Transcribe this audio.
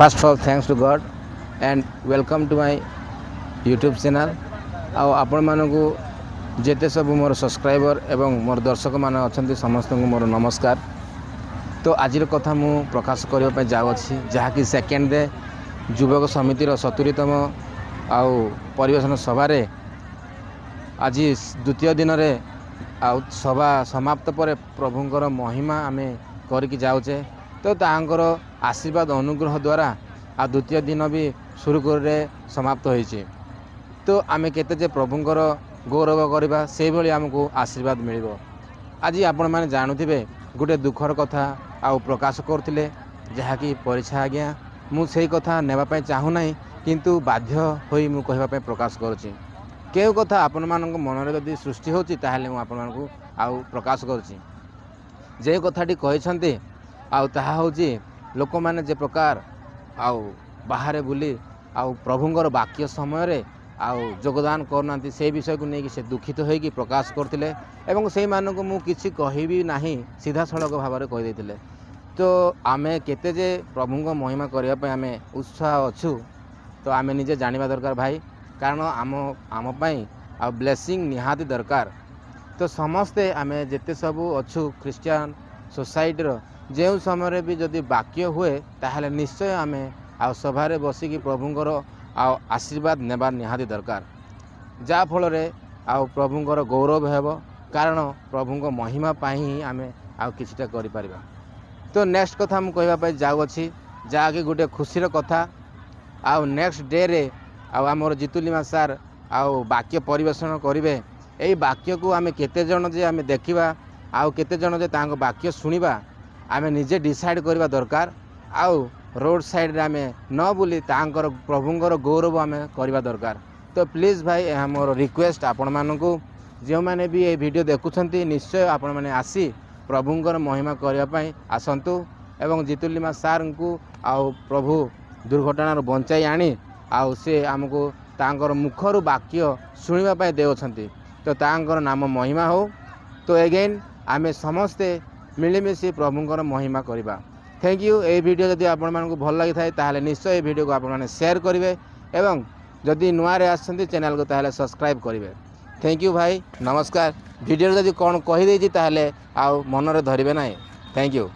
First of all, thanks to God and welcome to my YouTube channel. आपण मानकु जेते सब मोर subscriber एवं मोर दर्शक मान अच्छा समस्त को मोर नमस्कार। तो आज कथा मु प्रकाश करने जाऊँगी जहाँकि सेकेंड डे युवक समितिर 70तम आउ परिवेशन सभार आज द्वितीय दिन रे आउ सभा समाप्त पर प्रभुंकर महिमा आमे करके जाऊचे। तो तांकर आशीर्वाद अनुग्रह द्वारा आ द्वितीय दिन भी सुरुखुर समाप्त होइछि। तो आमे केते जे प्रभुंकर गौरव करवा से भली आमको आशीर्वाद मिलिबो। आज आपण माने जानुथिबे गोटे दुखर कथा आ प्रकाश करथिले जहाँकि परीक्षा आज्ञा मु सेही कथा नेबा पय चाहू नाही, किंतु बाध्य होई मु कहबा पय प्रकाश करूछि। केउ कथा आपण मानक मन रे जदि सृष्टि होछि ताहाले मु आपण मानकु आ प्रकाश करूछि। जे कथाटी कहिसंती आउ ताहा होछि लोक माने जे प्रकार आउ बाहर बुली आउ प्रभुंकर वाक्य समय रे आउ योगदान करनांती से विषय को नहीं कि से दुखित होई कि प्रकाश करथिले एवं से मानक मु किछि कहिबी नाही सीधा सड़क भाव में कहि देथिले। तो आमे केते जे प्रभुंक महिमा करिया पे आमे उत्साह अछु। तो आमे निजे जानिबा दरकार भाई, कारण आम पई आ ब्लेसिंग निहाती दरकार। तो समस्ते आमे जेते सब अछु क्रिश्चियन सोसाइटी रो जे समय भी जदि वाक्य हुए ताहले निश्चय आमे आ सभारे बसिकी प्रभुंकर आ आशीर्वाद नेबा निहाती दरकार, जा फल रे आ प्रभुंकर गौरव हेबो, कारण प्रभुंक महिमा पाई ही आमे आ किछिटा करि परिबा। तो नेक्स्ट कथा मु कहबा पई जाउ अछि जाके गोटे खुशीर कथा। आ नेक्स्ट डे रे आ हमर जितुलिमा सार आ वाक्य परिवेषण करिवे। एई वाक्य को आमे केते जण जे आमे देखिबा आ केते जण जे तांको वाक्य सुनिबा आमे निजे डिसाइड करबा दरकार। आउ रोड साइड रे आमे न बुली तांकर प्रभुंकर गौरव आमे करबा दरकार। तो प्लीज भाई यह मोर रिक्वेस्ट आपण मानकु जो माने भी ये वीडियो देखुछंती निश्चय आपण माने आसी प्रभुंकर महिमा करबा पई आसंतु एवं जितुलिमा सार को आउ प्रभु दुर्घटना बंचाई आनी आउ से आमको तांकर मुखर वाक्य सुनिबा पई देउछंती। तो तांकर नाम महिमा हो। तो अगेन आमे समस्ते मिलिमिशि प्रभुंकर महिमा करबा। Thank you. ए वीडियो जदि आपण मानकु भल लागि थाए ताहले निश्चय ए वीडियो को आपण माने शेयर करिवे एवं जदि नुआ रे आछंती चैनल को ताहले सब्सक्राइब करिवे। थैंक यू भाई, नमस्कार। वीडियो जदि कोन कहि देछि ताहले आ मन रे धरिबे नाही। Thank you.